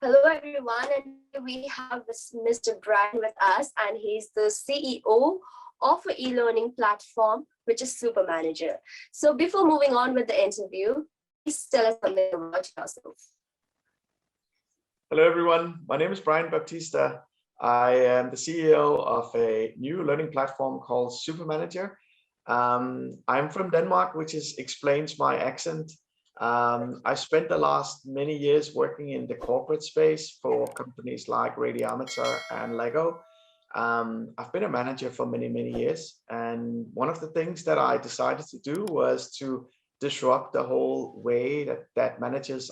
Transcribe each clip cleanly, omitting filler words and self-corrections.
Hello, everyone, and we have Mr. Brian with us, and he's the CEO of an e-learning platform, which is SuperManager. So before moving on with the interview, please tell us something about yourself. Hello, everyone. My name is Brian Baptista. I am the CEO of a new learning platform called SuperManager. I'm from Denmark, which explains my accent. I spent the last many years working in the corporate space for companies like Radiometer and Lego. I've been a manager for many years, and one of the things that I decided to do was to disrupt the whole way that managers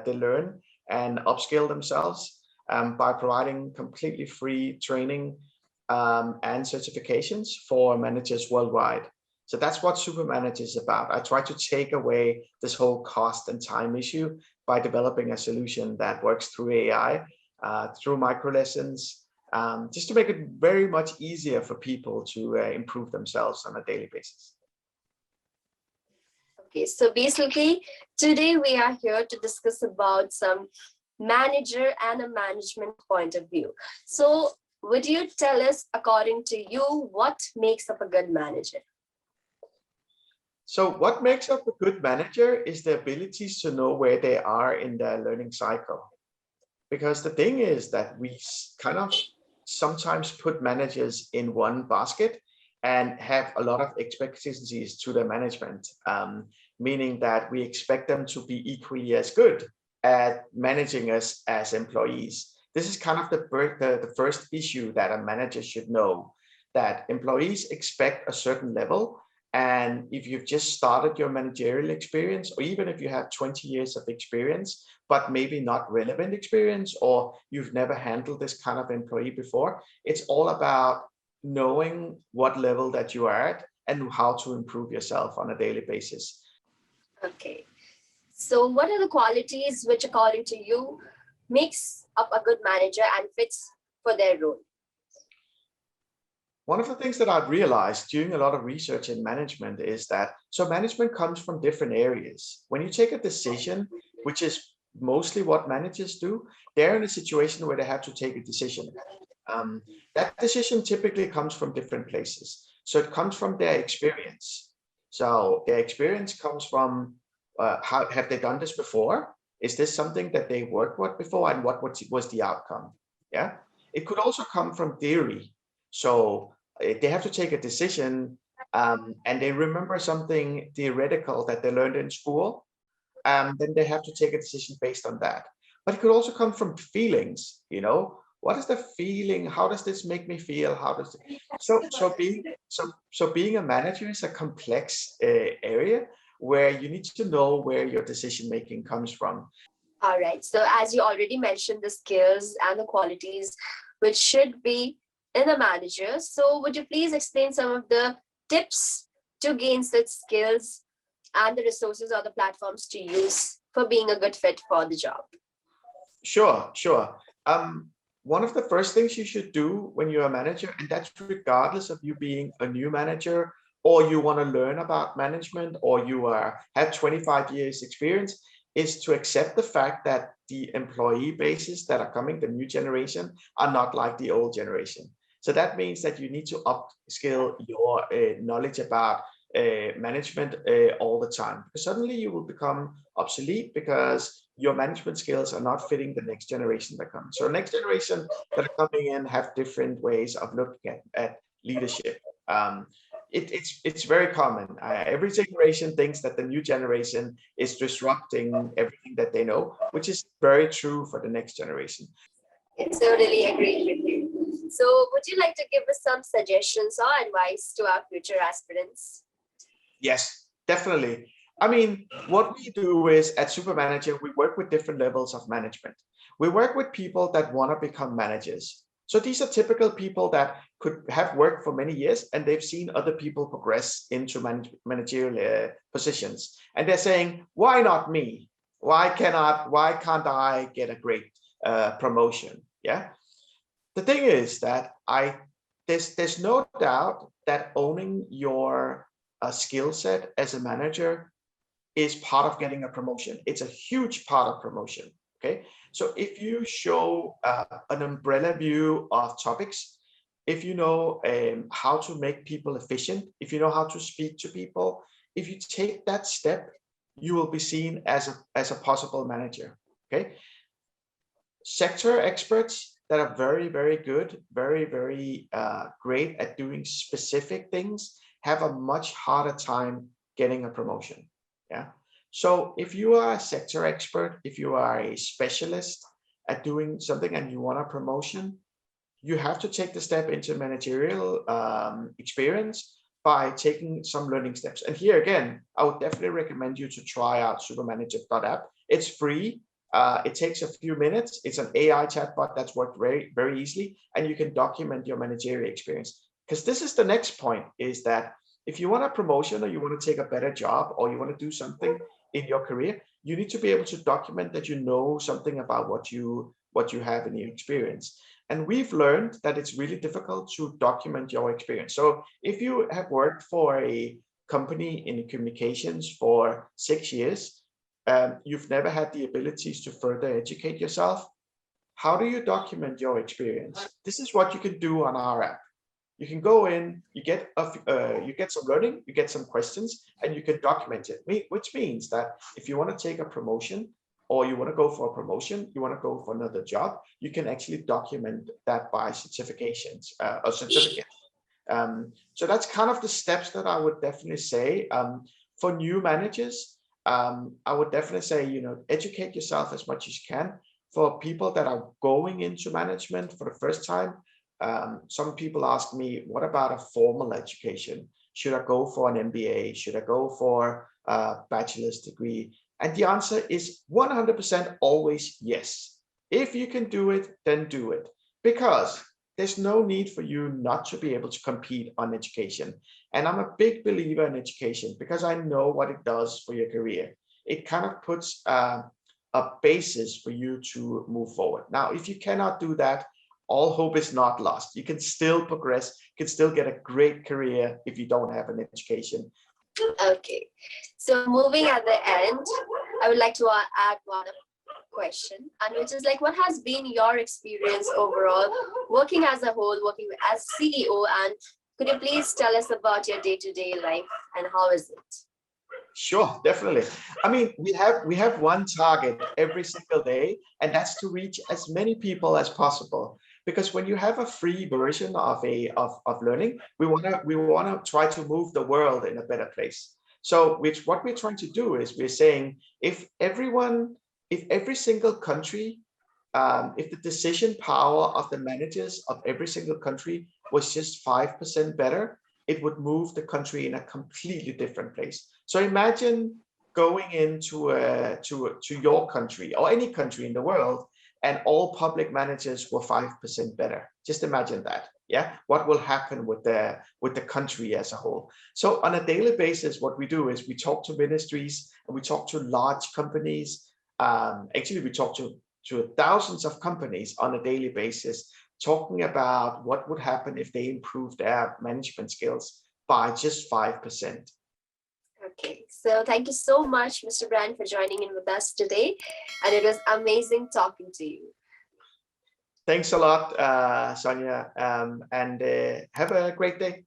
they learn and upskill themselves by providing completely free training and certifications for managers worldwide. So that's what SuperManager is about. I try to take away this whole cost and time issue by developing a solution that works through AI, through micro lessons, just to make it very much easier for people to improve themselves on a daily basis. Okay, so basically, today we are here to discuss about some manager and a management point of view. So would you tell us, according to you, what makes up a good manager? So what makes up a good manager is the abilities to know where they are in their learning cycle. Because the thing is that we kind of sometimes put managers in one basket and have a lot of expectations to their management, meaning that we expect them to be equally as good at managing us as employees. This is kind of the first issue that a manager should know, that employees expect a certain level. And if you've just started your managerial experience, or even if you have 20 years of experience, but maybe not relevant experience, or you've never handled this kind of employee before, it's all about knowing what level that you are at and how to improve yourself on a daily basis. Okay. So what are the qualities which, according to you, makes up a good manager and fits for their role? One of the things that I've realized doing a lot of research in management is that, so management comes from different areas. When you take a decision, which is mostly what managers do, they're in a situation where they have to take a decision. That decision typically comes from different places. So it comes from their experience. So their experience comes from how have they done this before? Is this something that they worked with before, and what was the outcome? Yeah, it could also come from theory. So they have to take a decision and they remember something theoretical that they learned in school, then they have to take a decision based on that. But it could also come from feelings, what is the feeling? How does this make me feel? How does it... so being a manager is a complex area where you need to know where your decision making comes from. All right. So as you already mentioned, the skills and the qualities which should be in a manager. So would you please explain some of the tips to gain such skills and the resources or the platforms to use for being a good fit for the job? Sure. One of the first things you should do when you're a manager, and that's regardless of you being a new manager, or you want to learn about management, or you have 25 years experience, is to accept the fact that the employee bases that are coming, the new generation, are not like the old generation. So that means that you need to upskill your knowledge about management all the time. Suddenly you will become obsolete because your management skills are not fitting the next generation that comes. So the next generation that are coming in have different ways of looking at leadership. It's very common. Every generation thinks that the new generation is disrupting everything that they know, which is very true for the next generation. I totally agree with you. So would you like to give us some suggestions or advice to our future aspirants? Yes, definitely. I mean, what we do is at SuperManager, we work with different levels of management. We work with people that want to become managers. So these are typical people that could have worked for many years and they've seen other people progress into managerial positions. And they're saying, why not me? Why can't I get a great promotion? Yeah. The thing is that there's no doubt that owning your skill set as a manager is part of getting a promotion. It's a huge part of promotion. Okay, so if you show an umbrella view of topics, if you know how to make people efficient, if you know how to speak to people, if you take that step, you will be seen as a possible manager. Okay, sector experts that are very, very good, very, very great at doing specific things have a much harder time getting a promotion. Yeah. So if you are a sector expert, if you are a specialist at doing something and you want a promotion, you have to take the step into managerial experience by taking some learning steps. And here again, I would definitely recommend you to try out SUPERMANAGER.APP. It's free. It takes a few minutes. It's an AI chatbot that's worked very, very easily, and you can document your managerial experience. Because this is the next point, is that if you want a promotion, or you want to take a better job, or you want to do something in your career, you need to be able to document that you know something about what you have in your experience. And we've learned that it's really difficult to document your experience. So if you have worked for a company in communications for 6 years, you've never had the abilities to further educate yourself, how do you document your experience? This is what you can do on our app. You can go in, you get some learning, you get some questions, and you can document it, which means that if you want to take a promotion, or you want to go for a promotion, you want to go for another job, you can actually document that by certifications or certificates. So that's kind of the steps that I would definitely say. For new managers, I would definitely say, educate yourself as much as you can. For people that are going into management for the first time, some people ask me, what about a formal education? Should I go for an MBA? Should I go for a bachelor's degree? And the answer is 100% always yes. If you can do it, then do it. Because there's no need for you not to be able to compete on education. And I'm a big believer in education because I know what it does for your career. It kind of puts a basis for you to move forward. Now, if you cannot do that, all hope is not lost. You can still progress, you can still get a great career if you don't have an education. Okay, so moving at the end, I would like to add one question, and which is like, what has been your experience overall working as a whole, working as CEO, and could you please tell us about your day-to-day life and how is it? Sure, definitely. I mean, we have one target every single day, and that's to reach as many people as possible. Because when you have a free version of learning, we wanna try to move the world in a better place. So what we're trying to do is we're saying, if every single country, if the decision power of the managers of every single country was just 5% better, it would move the country in a completely different place. So imagine going into to your country or any country in the world, and all public managers were 5% better. Just imagine that. Yeah, what will happen with the country as a whole? So on a daily basis, what we do is we talk to ministries and we talk to large companies. Actually, we talk to thousands of companies on a daily basis, talking about what would happen if they improve their management skills by just 5%. Okay, so thank you so much, Mr. Brian, for joining in with us today. And it was amazing talking to you. Thanks a lot, Sonia, and have a great day.